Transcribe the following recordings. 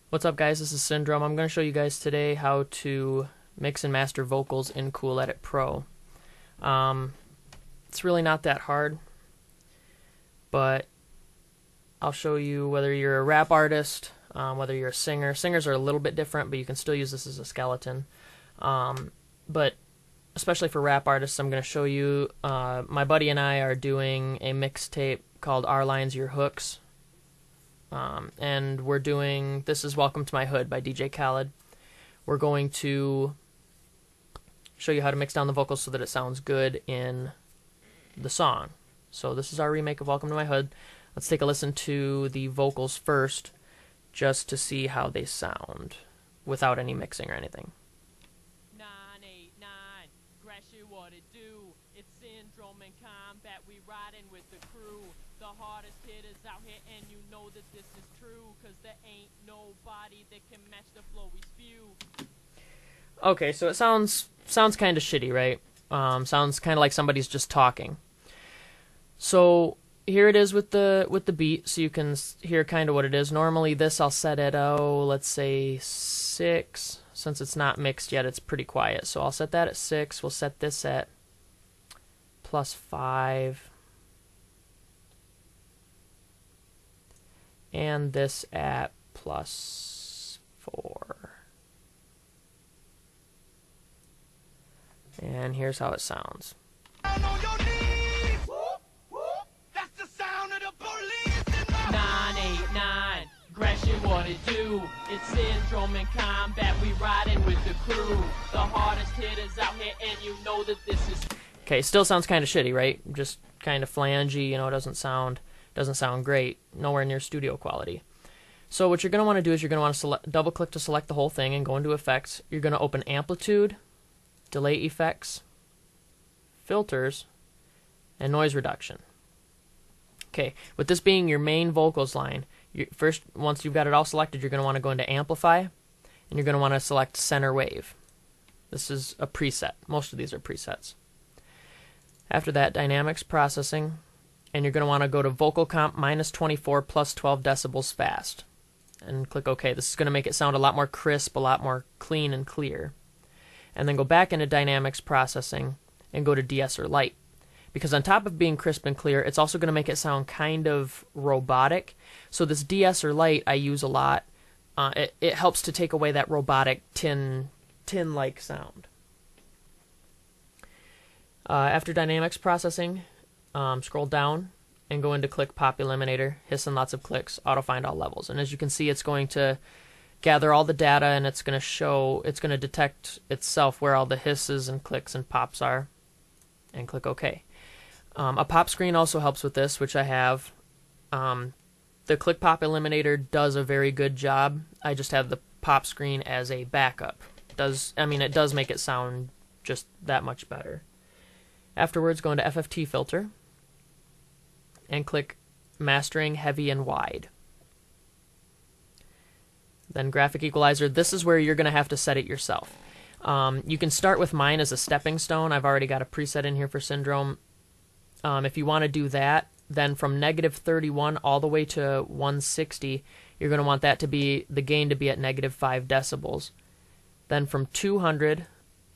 What's up, guys? This is Syndrome. I'm going to show you guys today how to mix and master vocals in Cool Edit Pro. It's really not that hard, but I'll show you whether you're a rap artist, whether you're a singer. Singers are a little bit different, but you can still use this as a skeleton. But especially for rap artists, I'm going to show you, my buddy and I are doing a mixtape called Our Lines, Your Hooks. And we're doing, this is Welcome to My Hood by DJ Khaled. We're going to show you how to mix down the vocals so that it sounds good in the song. So this is our remake of Welcome to My Hood. Let's take a listen to the vocals first, just to see how they sound, without any mixing or anything. 989, Gresham, what it do? It's Syndrome in combat, we riding with the crew. The hardest hitters out here, and you know that this is true, cause there ain't nobody that can match the flow we spew. Okay, so it sounds kind of shitty, right? Sounds kind of like somebody's just talking. So here it is with the beat, so you can hear kind of what it is. Normally this I'll set at, let's say 6. Since it's not mixed yet, it's pretty quiet. So I'll set that at 6. We'll set this at +5. And this at +4. And here's how it sounds. That's the sound of the police. 989, Gresham, what it do? It's Syndrome in combat, we riding with the crew. The hardest hitters out here, and you know that this is. Okay, still sounds kind of shitty, right? Just kind of flangey, you know, doesn't sound great, nowhere near studio quality. So what you're going to want to do is you're going to want to double click to select the whole thing and go into effects. You're going to open amplitude, delay effects, filters, and noise reduction. Okay, with this being your main vocals line, first, once you've got it all selected, you're going to want to go into amplify, and you're going to want to select center wave. This is a preset. Most of these are presets. After that, dynamics processing, and you're going to want to go to vocal comp -24 + 12 decibels fast, and click OK. This is going to make it sound a lot more crisp, a lot more clean and clear. And then go back into dynamics processing and go to de-esser light, because on top of being crisp and clear, it's also going to make it sound kind of robotic. So this de-esser light I use a lot. It helps to take away that robotic tin-like sound. After dynamics processing, scroll down and go into click pop eliminator, hiss and lots of clicks, auto find all levels. And as you can see, it's going to gather all the data, and it's going to detect itself where all the hisses and clicks and pops are, and click OK. A pop screen also helps with this, which I have. The click pop eliminator does a very good job. I just have the pop screen as a backup. It does make it sound just that much better. Afterwards, go into FFT filter and click mastering heavy and wide. Then graphic equalizer, this is where you're going to have to set it yourself. You can start with mine as a stepping stone. I've already got a preset in here for Syndrome. If you want to do that, then from -31 all the way to 160, you're going to want that to be, the gain to be at -5 decibels. Then from 200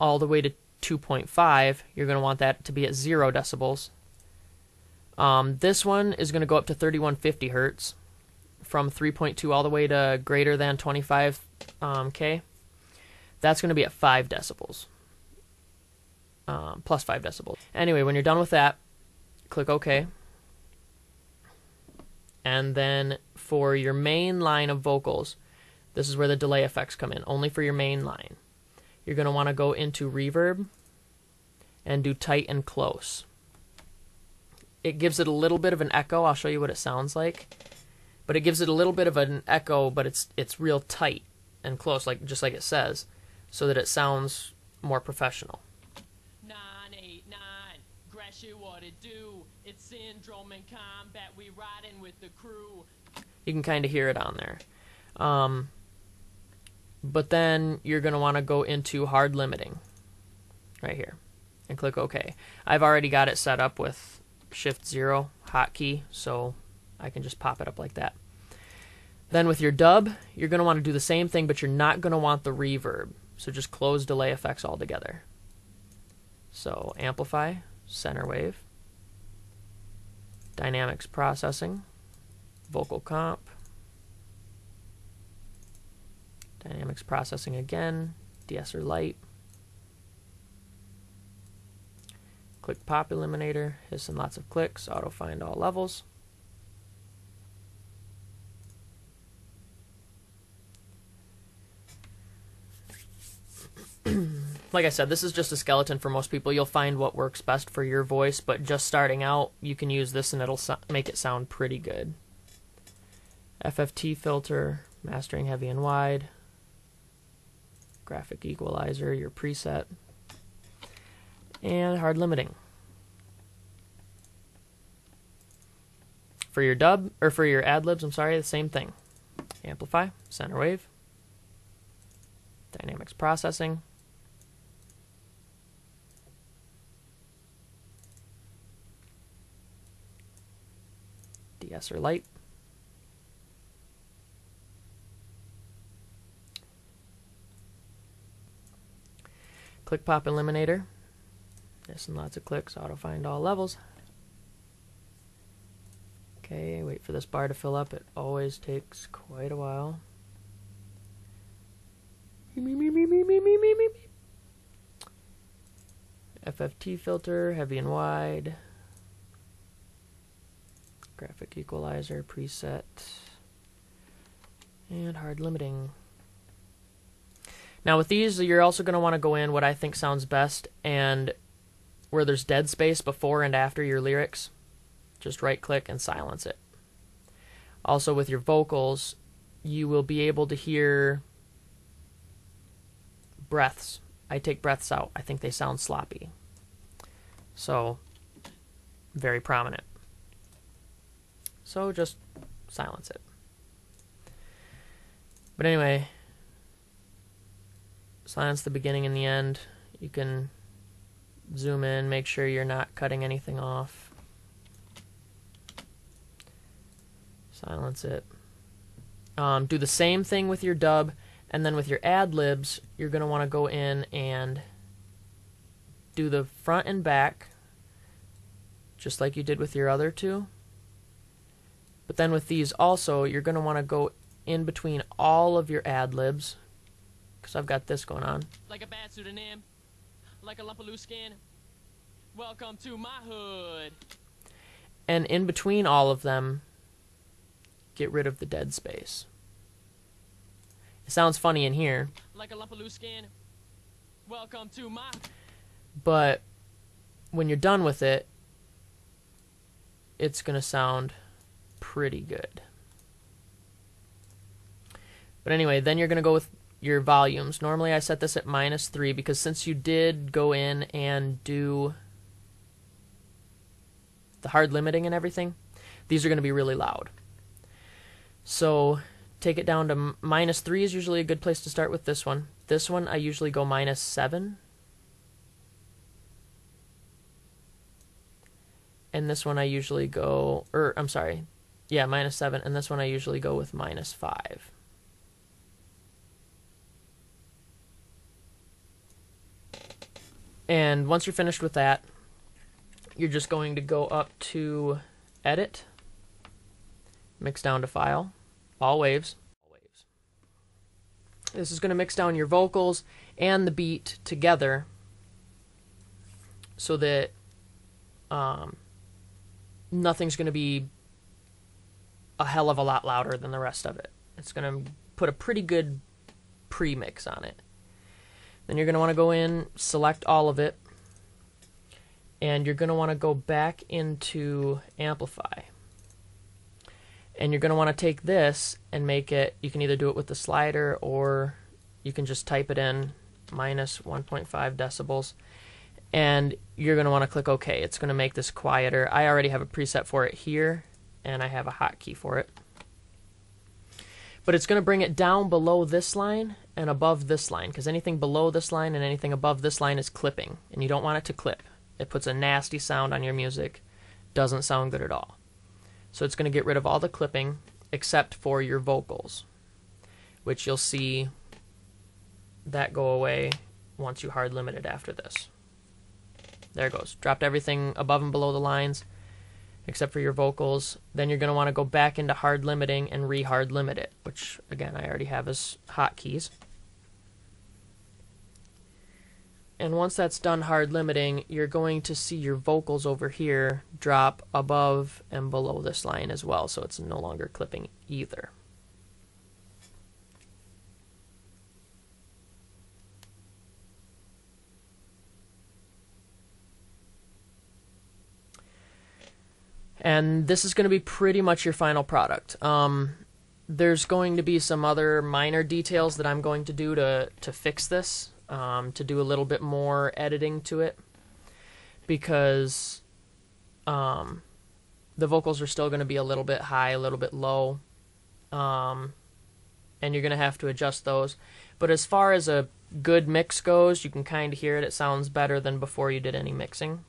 all the way to 2.5, you're going to want that to be at 0 decibels. This one is going to go up to 3150 hertz. From 3.2 all the way to greater than 25 K. That's going to be at 5 decibels. Plus 5 decibels. Anyway, when you're done with that, click OK. And then for your main line of vocals, this is where the delay effects come in, only for your main line. You're going to want to go into reverb and do tight and close. It gives it a little bit of an echo. I'll show you what it sounds like. But it gives it a little bit of an echo, but it's real tight and close, just like it says, so that it sounds more professional. 989, Gresham, what it do? It's Syndrome in combat, we riding with the crew. You can kind of hear it on there. But then you're going to want to go into hard limiting right here and click OK. I've already got it set up with Shift 0 hotkey, so I can just pop it up like that. Then with your dub, you're going to want to do the same thing, but you're not going to want the reverb. So just close delay effects altogether. So amplify, center wave, dynamics processing, vocal comp, dynamics processing again, de-esser light, click pop eliminator, hiss and lots of clicks, auto find all levels. Like I said, this is just a skeleton for most people. You'll find what works best for your voice, but just starting out, you can use this and it'll make it sound pretty good. FFT filter, mastering heavy and wide, graphic equalizer, your preset, and hard limiting. For your dub, or for your ad-libs, I'm sorry, the same thing. Amplify, center wave, dynamics processing, de-esser light, click pop eliminator, hiss and lots of clicks, auto find all levels. Okay, wait for this bar to fill up. It always takes quite a while. FFT filter, heavy and wide, graphic equalizer, preset, and hard limiting. Now with these, you're also going to want to go in what I think sounds best, and where there's dead space before and after your lyrics, just right click and silence it. Also with your vocals, you will be able to hear breaths. I take breaths out. I think they sound sloppy. So, very prominent. So just silence it. But anyway, silence the beginning and the end. You can zoom in, make sure you're not cutting anything off. Silence it. Do the same thing with your dub, and then with your ad-libs, you're going to want to go in and do the front and back, just like you did with your other two. But then with these also, you're going to want to go in between all of your ad-libs, because I've got this going on. Like a bad pseudonym, like a lump of loose skin. Welcome to my hood. And in between all of them, get rid of the dead space. It sounds funny in here. Like a lump of loose skin. Welcome to my... But when you're done with it, it's going to sound pretty good. But anyway, then you're going to go with your volumes. Normally I set this at -3 because since you did go in and do the hard limiting and everything, these are going to be really loud. So take it down to -3 is usually a good place to start with this one. This one I usually go -7. And this one I usually go, I'm sorry, yeah, -7. And this one I usually go with -5. And once you're finished with that, you're just going to go up to Edit, mix down to File, All Waves. This is going to mix down your vocals and the beat together so that nothing's going to be a hell of a lot louder than the rest of it. It's going to put a pretty good pre-mix on it. Then you're going to want to go in, select all of it, and you're going to want to go back into Amplify. And you're going to want to take this and make it, you can either do it with the slider or you can just type it in, -1.5 decibels. And you're going to want to click OK. It's going to make this quieter. I already have a preset for it here, and I have a hotkey for it. But it's going to bring it down below this line and above this line, because anything below this line and anything above this line is clipping, and you don't want it to clip. It puts a nasty sound on your music. Doesn't sound good at all. So it's going to get rid of all the clipping, except for your vocals, which you'll see that go away once you hard limit it after this. There it goes. Dropped everything above and below the lines except for your vocals. Then you're going to want to go back into hard limiting and re-hard limit it, which again I already have as hotkeys. And once that's done hard limiting, you're going to see your vocals over here drop above and below this line as well, so it's no longer clipping either. And this is going to be pretty much your final product. There's going to be some other minor details that I'm going to do to fix this, to do a little bit more editing to it, because the vocals are still going to be a little bit high, a little bit low, and you're going to have to adjust those. But as far as a good mix goes, you can kind of hear it. It sounds better than before you did any mixing.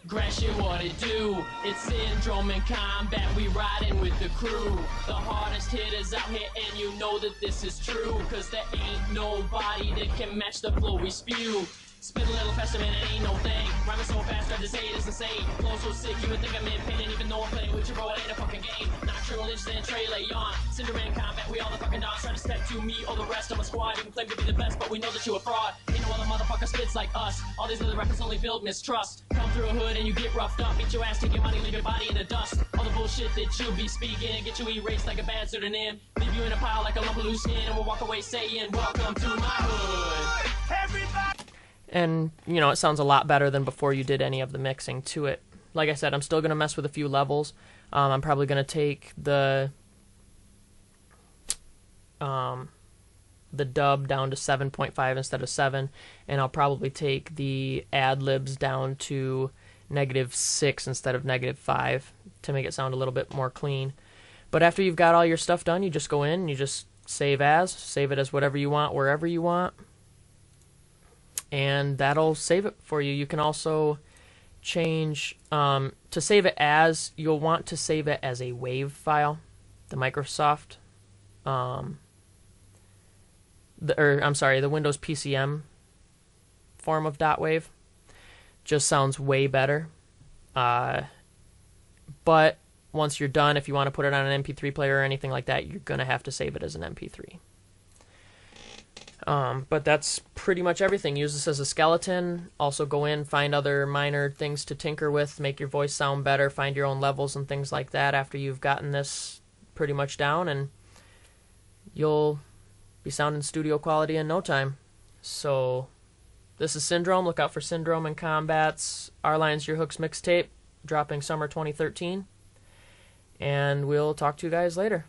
Gresham, what it do? It's Syndrome in combat, we riding with the crew. The hardest hitters out here, and you know that this is true, cause there ain't nobody that can match the flow we spew. Spit a little faster, man, it ain't no thing. Rhyming so fast, I just say it is insane. Flow so sick, you would think I'm in pain. And even though I'm playing with you, bro, it ain't a fucking game. Nocturnal Lynch, then Trey Leon. Syndrome in combat, we all the fucking dons. Try to step to me or the rest of my squad. You can claim to be the best, but we know that you a fraud. Ain't no other motherfucker spits like us. All these other rappers only build mistrust. Come through a hood and you get roughed up. Beat your ass, take your money, leave your body in the dust. All the bullshit that you be speaking, get you erased like a bad pseudonym. Leave you in a pile like a lump of loose skin, and we'll walk away saying, welcome to my hood. Everybody. And, you know, it sounds a lot better than before you did any of the mixing to it. Like I said, I'm still going to mess with a few levels. I'm probably going to take the dub down to 7.5 instead of 7, and I'll probably take the ad-libs down to -6 instead of -5 to make it sound a little bit more clean. But after you've got all your stuff done, you just go in and you just save it as whatever you want, wherever you want. And that'll save it for you. You can also change, to save it as, you'll want to save it as a WAV file. The Microsoft, the Windows PCM form of .wav just sounds way better. But once you're done, if you want to put it on an MP3 player or anything like that, you're going to have to save it as an MP3. But that's pretty much everything. Use this as a skeleton. Also go in, find other minor things to tinker with, make your voice sound better, find your own levels and things like that after you've gotten this pretty much down, and you'll be sounding studio quality in no time. So this is Syndrome. Look out for Syndrome in Combat's Our Lines Your Hooks mixtape, dropping summer 2013. And we'll talk to you guys later.